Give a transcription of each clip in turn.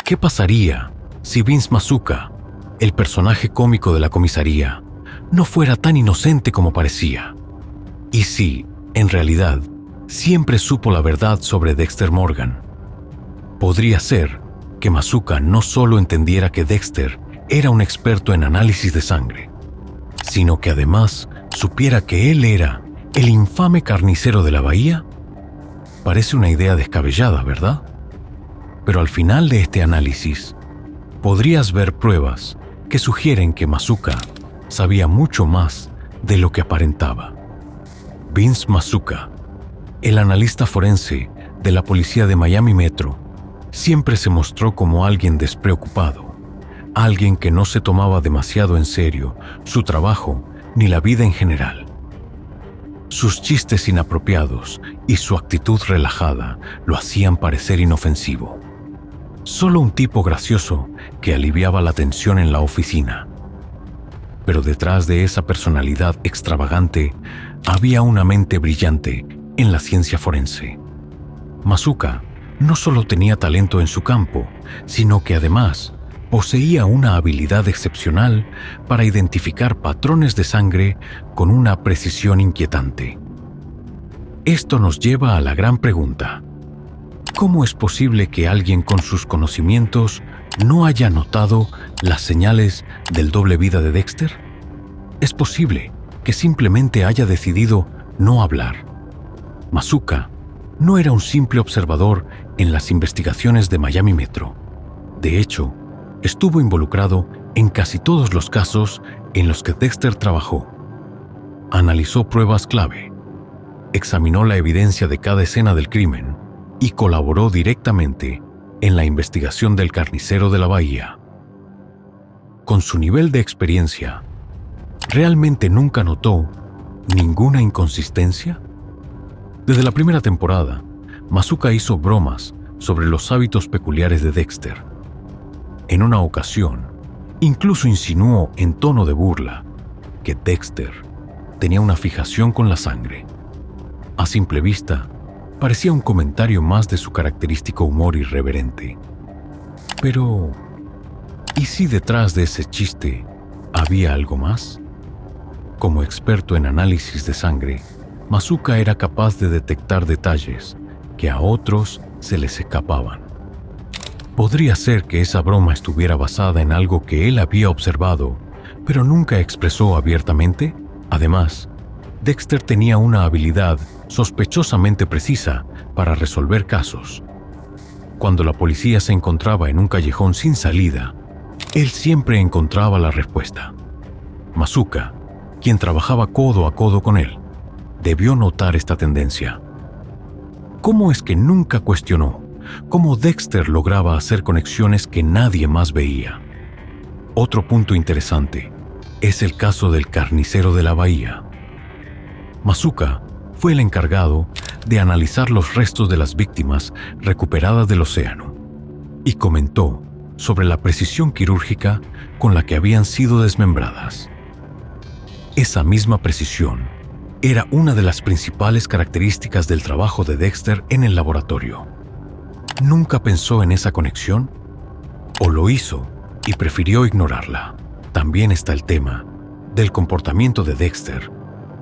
¿Qué pasaría si Vince Masuka, el personaje cómico de la comisaría, no fuera tan inocente como parecía? ¿Y si, en realidad, siempre supo la verdad sobre Dexter Morgan? Podría ser que Masuka no solo entendiera que Dexter era un experto en análisis de sangre, sino que además supiera que él era el infame carnicero de la bahía. Parece una idea descabellada, ¿verdad? Pero al final de este análisis, podrías ver pruebas que sugieren que Masuka sabía mucho más de lo que aparentaba. Vince Masuka, el analista forense de la policía de Miami Metro, siempre se mostró como alguien despreocupado, alguien que no se tomaba demasiado en serio su trabajo ni la vida en general. Sus chistes inapropiados y su actitud relajada lo hacían parecer inofensivo. Solo un tipo gracioso que aliviaba la tensión en la oficina. Pero detrás de esa personalidad extravagante había una mente brillante en la ciencia forense. Masuka no solo tenía talento en su campo, sino que además poseía una habilidad excepcional para identificar patrones de sangre con una precisión inquietante. Esto nos lleva a la gran pregunta: ¿cómo es posible que alguien con sus conocimientos no haya notado las señales del doble vida de Dexter? Es posible que simplemente haya decidido no hablar. Masuka no era un simple observador en las investigaciones de Miami Metro. De hecho, estuvo involucrado en casi todos los casos en los que Dexter trabajó. Analizó pruebas clave, examinó la evidencia de cada escena del crimen y colaboró directamente en la investigación del carnicero de la bahía. Con su nivel de experiencia, ¿realmente nunca notó ninguna inconsistencia? Desde la primera temporada, Masuka hizo bromas sobre los hábitos peculiares de Dexter. En una ocasión, incluso insinuó en tono de burla que Dexter tenía una fijación con la sangre. A simple vista, parecía un comentario más de su característico humor irreverente. Pero, ¿y si detrás de ese chiste había algo más? Como experto en análisis de sangre, Masuka era capaz de detectar detalles que a otros se les escapaban. Podría ser que esa broma estuviera basada en algo que él había observado, pero nunca expresó abiertamente. Además, Dexter tenía una habilidad sospechosamente precisa para resolver casos. Cuando la policía se encontraba en un callejón sin salida, él siempre encontraba la respuesta. Masuka, quien trabajaba codo a codo con él, debió notar esta tendencia. ¿Cómo es que nunca cuestionó cómo Dexter lograba hacer conexiones que nadie más veía? Otro punto interesante es el caso del carnicero de la bahía. Masuka fue el encargado de analizar los restos de las víctimas recuperadas del océano y comentó sobre la precisión quirúrgica con la que habían sido desmembradas. Esa misma precisión era una de las principales características del trabajo de Dexter en el laboratorio. ¿Nunca pensó en esa conexión? ¿O lo hizo y prefirió ignorarla? También está el tema del comportamiento de Dexter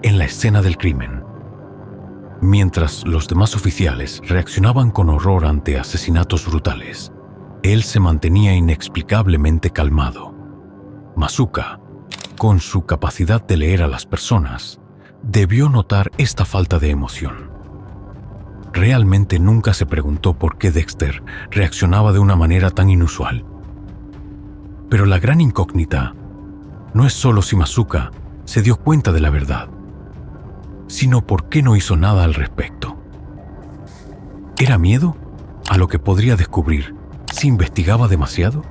en la escena del crimen. Mientras los demás oficiales reaccionaban con horror ante asesinatos brutales, él se mantenía inexplicablemente calmado. Masuka, con su capacidad de leer a las personas, debió notar esta falta de emoción. Realmente nunca se preguntó por qué Dexter reaccionaba de una manera tan inusual. Pero la gran incógnita no es solo si Masuka se dio cuenta de la verdad, sino por qué no hizo nada al respecto. ¿Era miedo a lo que podría descubrir si investigaba demasiado?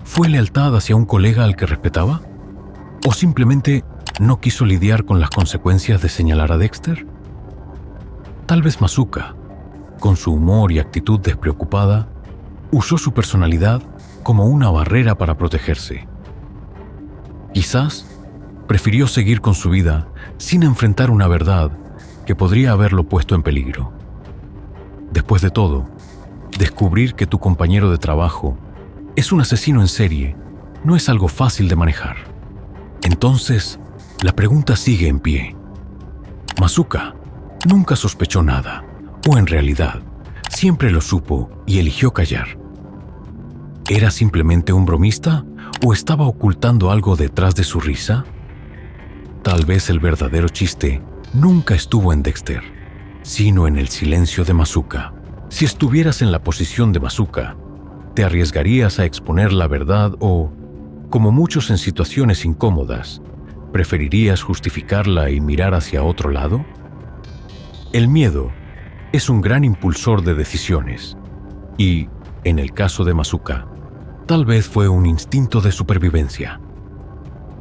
¿Fue lealtad hacia un colega al que respetaba? ¿O simplemente no quiso lidiar con las consecuencias de señalar a Dexter? Tal vez Masuka, con su humor y actitud despreocupada, usó su personalidad como una barrera para protegerse. Quizás prefirió seguir con su vida sin enfrentar una verdad que podría haberlo puesto en peligro. Después de todo, Descubrir que tu compañero de trabajo es un asesino en serie no es algo fácil de manejar. Entonces, la pregunta sigue en pie. Masuka nunca sospechó nada, o en realidad, siempre lo supo y eligió callar. ¿Era simplemente un bromista o estaba ocultando algo detrás de su risa? Tal vez el verdadero chiste nunca estuvo en Dexter, sino en el silencio de Masuka. Si estuvieras en la posición de Masuka, ¿te arriesgarías a exponer la verdad o, como muchos en situaciones incómodas, preferirías justificarla y mirar hacia otro lado? El miedo es un gran impulsor de decisiones y, en el caso de Masuka, tal vez fue un instinto de supervivencia.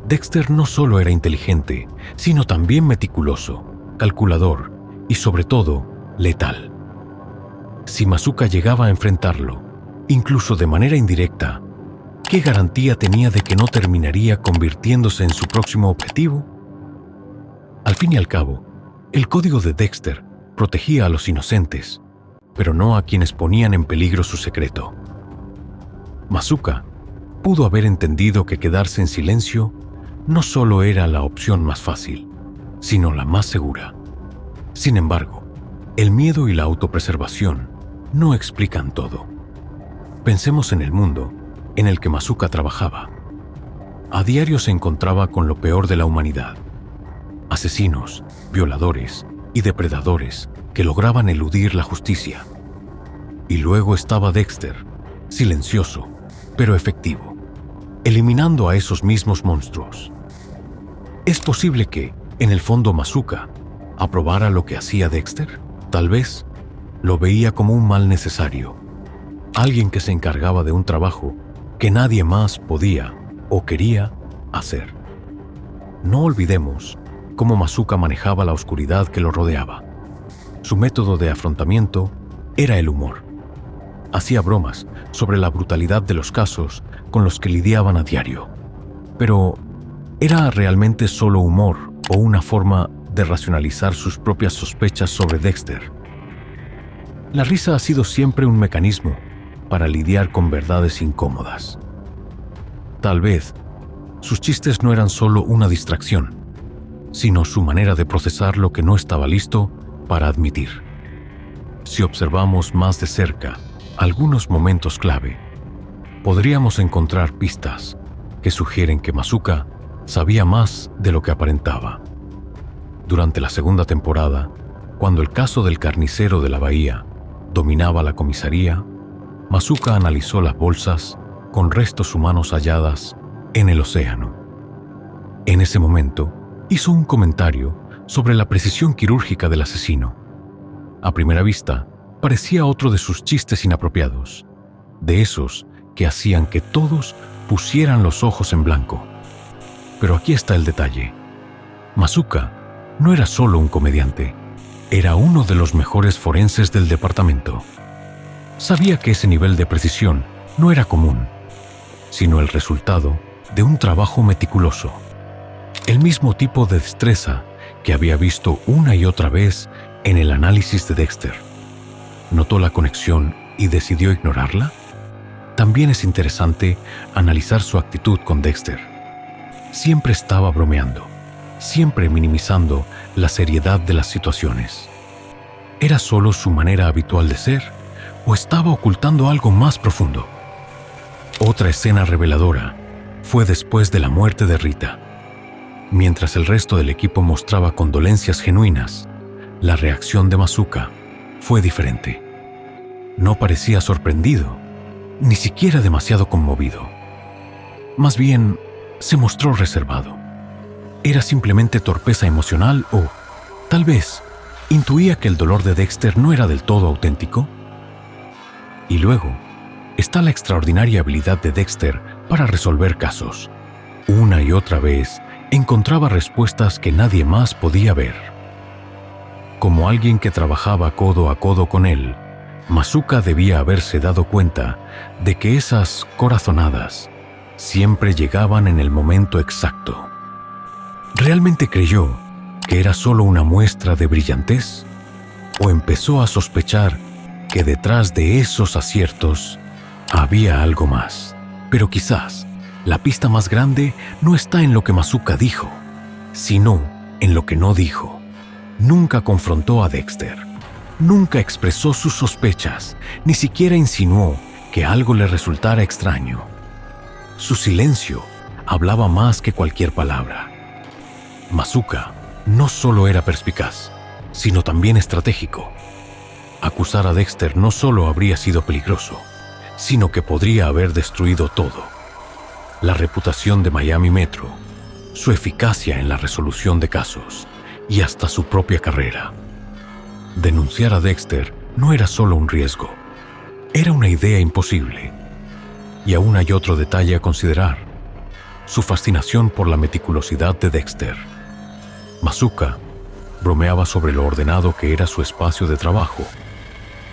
Dexter no solo era inteligente, sino también meticuloso, calculador y, sobre todo, letal. Si Masuka llegaba a enfrentarlo, incluso de manera indirecta, ¿qué garantía tenía de que no terminaría convirtiéndose en su próximo objetivo? Al fin y al cabo, el código de Dexter protegía a los inocentes, pero no a quienes ponían en peligro su secreto. Masuka pudo haber entendido que quedarse en silencio no solo era la opción más fácil, sino la más segura. Sin embargo, el miedo y la autopreservación no explican todo. Pensemos en el mundo en el que Masuka trabajaba. A diario se encontraba con lo peor de la humanidad: asesinos, violadores y depredadores que lograban eludir la justicia. Y luego estaba Dexter, silencioso, pero efectivo, eliminando a esos mismos monstruos. ¿Es posible que, en el fondo, Masuka aprobara lo que hacía Dexter? Tal vez lo veía como un mal necesario, alguien que se encargaba de un trabajo que nadie más podía o quería hacer. No olvidemos cómo Masuka manejaba la oscuridad que lo rodeaba. Su método de afrontamiento era el humor. Hacía bromas sobre la brutalidad de los casos con los que lidiaban a diario. Pero, ¿era realmente solo humor o una forma de racionalizar sus propias sospechas sobre Dexter? La risa ha sido siempre un mecanismo para lidiar con verdades incómodas. Tal vez, sus chistes no eran solo una distracción, sino su manera de procesar lo que no estaba listo para admitir. Si observamos más de cerca algunos momentos clave, podríamos encontrar pistas que sugieren que Masuka sabía más de lo que aparentaba. Durante la segunda temporada, cuando el caso del carnicero de la bahía dominaba la comisaría, Masuka analizó las bolsas con restos humanos halladas en el océano. En ese momento, hizo un comentario sobre la precisión quirúrgica del asesino. A primera vista, parecía otro de sus chistes inapropiados, de esos que hacían que todos pusieran los ojos en blanco. Pero aquí está el detalle. Masuka no era solo un comediante, era uno de los mejores forenses del departamento. Sabía que ese nivel de precisión no era común, sino el resultado de un trabajo meticuloso. El mismo tipo de destreza que había visto una y otra vez en el análisis de Dexter. ¿Notó la conexión y decidió ignorarla? También es interesante analizar su actitud con Dexter. Siempre estaba bromeando, siempre minimizando la seriedad de las situaciones. ¿Era solo su manera habitual de ser o estaba ocultando algo más profundo? Otra escena reveladora fue después de la muerte de Rita. Mientras el resto del equipo mostraba condolencias genuinas, la reacción de Masuka fue diferente. No parecía sorprendido, ni siquiera demasiado conmovido. Más bien, se mostró reservado. ¿Era simplemente torpeza emocional o, tal vez, intuía que el dolor de Dexter no era del todo auténtico? Y luego, está la extraordinaria habilidad de Dexter para resolver casos. Una y otra vez, encontraba respuestas que nadie más podía ver. Como alguien que trabajaba codo a codo con él, Masuka debía haberse dado cuenta de que esas corazonadas siempre llegaban en el momento exacto. ¿Realmente creyó que era solo una muestra de brillantez? ¿O empezó a sospechar que detrás de esos aciertos había algo más. Pero quizás la pista más grande no está en lo que Masuka dijo, sino en lo que no dijo. Nunca confrontó a Dexter. Nunca expresó sus sospechas, ni siquiera insinuó que algo le resultara extraño. Su silencio hablaba más que cualquier palabra. Masuka no solo era perspicaz, sino también estratégico. Acusar a Dexter no solo habría sido peligroso, sino que podría haber destruido todo. La reputación de Miami Metro, su eficacia en la resolución de casos y hasta su propia carrera. Denunciar a Dexter no era solo un riesgo, era una idea imposible. Y aún hay otro detalle a considerar: su fascinación por la meticulosidad de Dexter. Masuka bromeaba sobre lo ordenado que era su espacio de trabajo,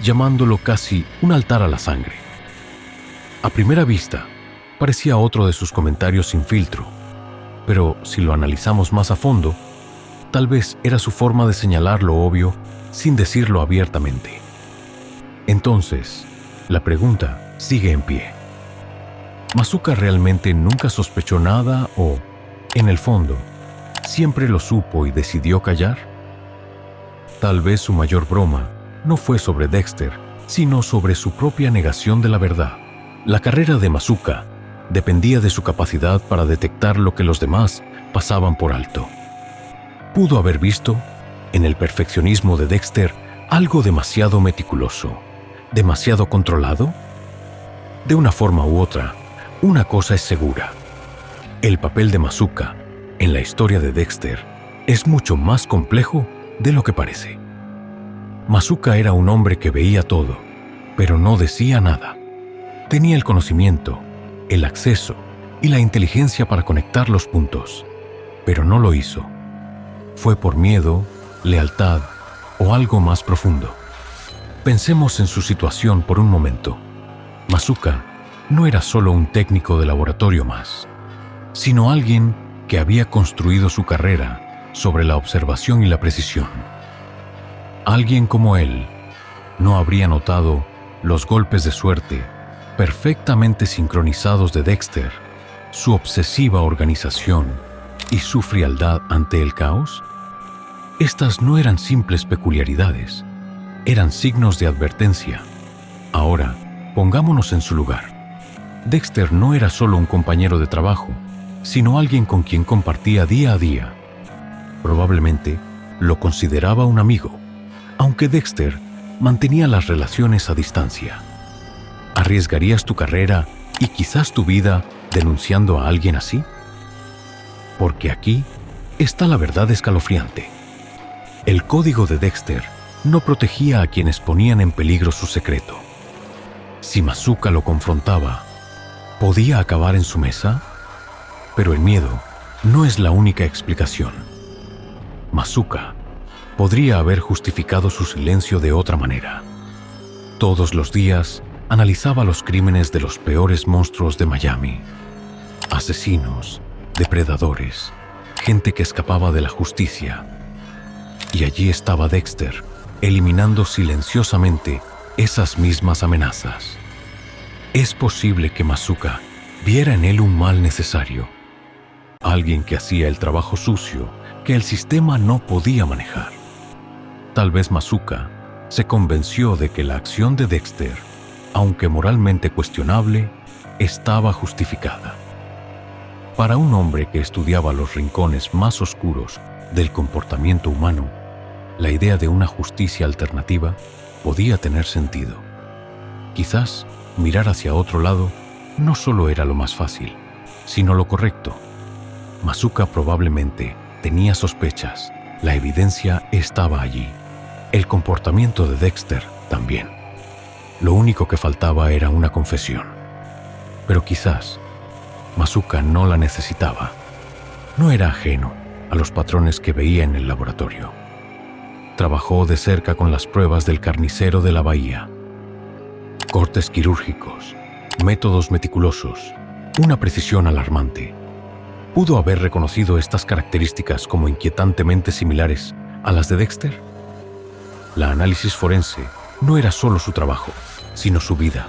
llamándolo casi un altar a la sangre. A primera vista, parecía otro de sus comentarios sin filtro, pero si lo analizamos más a fondo, tal vez era su forma de señalar lo obvio sin decirlo abiertamente. Entonces, la pregunta sigue en pie. ¿Masuka realmente nunca sospechó nada o, en el fondo, siempre lo supo y decidió callar? Tal vez su mayor broma no fue sobre Dexter, sino sobre su propia negación de la verdad. La carrera de Masuka dependía de su capacidad para detectar lo que los demás pasaban por alto. Pudo haber visto, en el perfeccionismo de Dexter, algo demasiado meticuloso, demasiado controlado. De una forma u otra, una cosa es segura: el papel de Masuka en la historia de Dexter es mucho más complejo de lo que parece. Masuka era un hombre que veía todo, pero no decía nada. Tenía el conocimiento, el acceso y la inteligencia para conectar los puntos, pero no lo hizo. Fue por miedo, lealtad o algo más profundo. Pensemos en su situación por un momento. Masuka no era solo un técnico de laboratorio más, sino alguien que había construido su carrera sobre la observación y la precisión. Alguien como él no habría notado los golpes de suerte perfectamente sincronizados de Dexter, su obsesiva organización y su frialdad ante el caos. Estas no eran simples peculiaridades, eran signos de advertencia. Ahora, pongámonos en su lugar. Dexter no era solo un compañero de trabajo, sino alguien con quien compartía día a día. Probablemente lo consideraba un amigo, aunque Dexter mantenía las relaciones a distancia. ¿Arriesgarías tu carrera y quizás tu vida denunciando a alguien así? Porque aquí está la verdad escalofriante. El código de Dexter no protegía a quienes ponían en peligro su secreto. Si Masuka lo confrontaba, ¿podía acabar en su mesa? Pero el miedo no es la única explicación. Masuka podría haber justificado su silencio de otra manera. Todos los días analizaba los crímenes de los peores monstruos de Miami. Asesinos, depredadores, gente que escapaba de la justicia. Y allí estaba Dexter, eliminando silenciosamente esas mismas amenazas. Es posible que Masuka viera en él un mal necesario, alguien que hacía el trabajo sucio que el sistema no podía manejar. Tal vez Masuka se convenció de que la acción de Dexter, aunque moralmente cuestionable, estaba justificada. Para un hombre que estudiaba los rincones más oscuros del comportamiento humano, la idea de una justicia alternativa podía tener sentido. Quizás mirar hacia otro lado no solo era lo más fácil, sino lo correcto. Masuka probablemente tenía sospechas, la evidencia estaba allí. El comportamiento de Dexter también. Lo único que faltaba era una confesión. Pero quizás Masuka no la necesitaba. No era ajeno a los patrones que veía en el laboratorio. Trabajó de cerca con las pruebas del carnicero de la bahía. Cortes quirúrgicos, métodos meticulosos, una precisión alarmante. ¿Pudo haber reconocido estas características como inquietantemente similares a las de Dexter? La análisis forense no era solo su trabajo, sino su vida.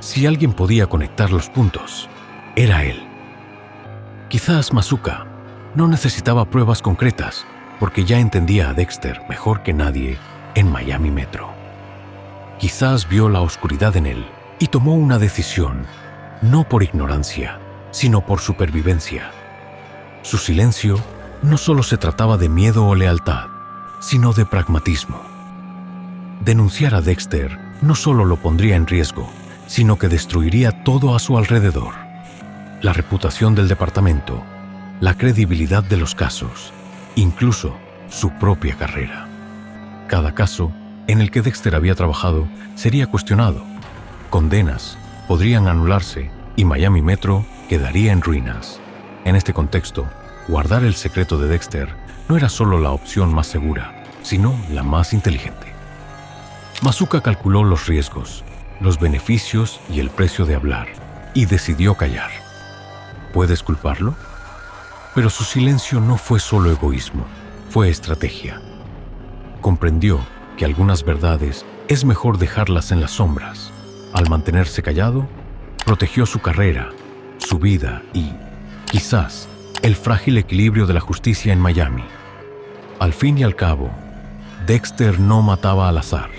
Si alguien podía conectar los puntos, era él. Quizás Masuka no necesitaba pruebas concretas porque ya entendía a Dexter mejor que nadie en Miami Metro. Quizás vio la oscuridad en él y tomó una decisión, no por ignorancia, sino por supervivencia. Su silencio no solo se trataba de miedo o lealtad, sino de pragmatismo. Denunciar a Dexter no solo lo pondría en riesgo, sino que destruiría todo a su alrededor. La reputación del departamento, la credibilidad de los casos, incluso su propia carrera. Cada caso en el que Dexter había trabajado sería cuestionado. Condenas podrían anularse y Miami Metro quedaría en ruinas. En este contexto, guardar el secreto de Dexter no era solo la opción más segura, sino la más inteligente. Masuka calculó los riesgos, los beneficios y el precio de hablar, y decidió callar. ¿Puedes culparlo? Pero su silencio no fue solo egoísmo, fue estrategia. Comprendió que algunas verdades es mejor dejarlas en las sombras. Al mantenerse callado, protegió su carrera, su vida y, quizás, el frágil equilibrio de la justicia en Miami. Al fin y al cabo, Dexter no mataba al azar.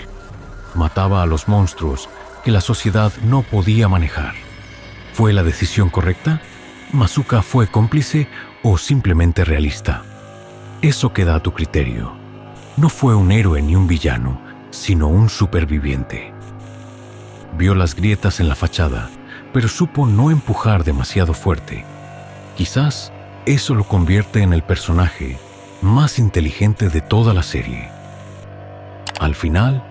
Mataba a los monstruos que la sociedad no podía manejar. ¿Fue la decisión correcta? ¿Masuka fue cómplice o simplemente realista? Eso queda a tu criterio. No fue un héroe ni un villano, sino un superviviente. Vio las grietas en la fachada, pero supo no empujar demasiado fuerte. Quizás eso lo convierte en el personaje más inteligente de toda la serie. Al final,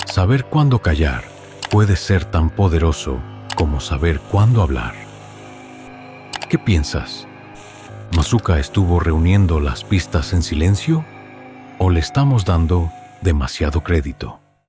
saber cuándo callar puede ser tan poderoso como saber cuándo hablar. ¿Qué piensas? ¿Masuka estuvo reuniendo las pistas en silencio? ¿O le estamos dando demasiado crédito?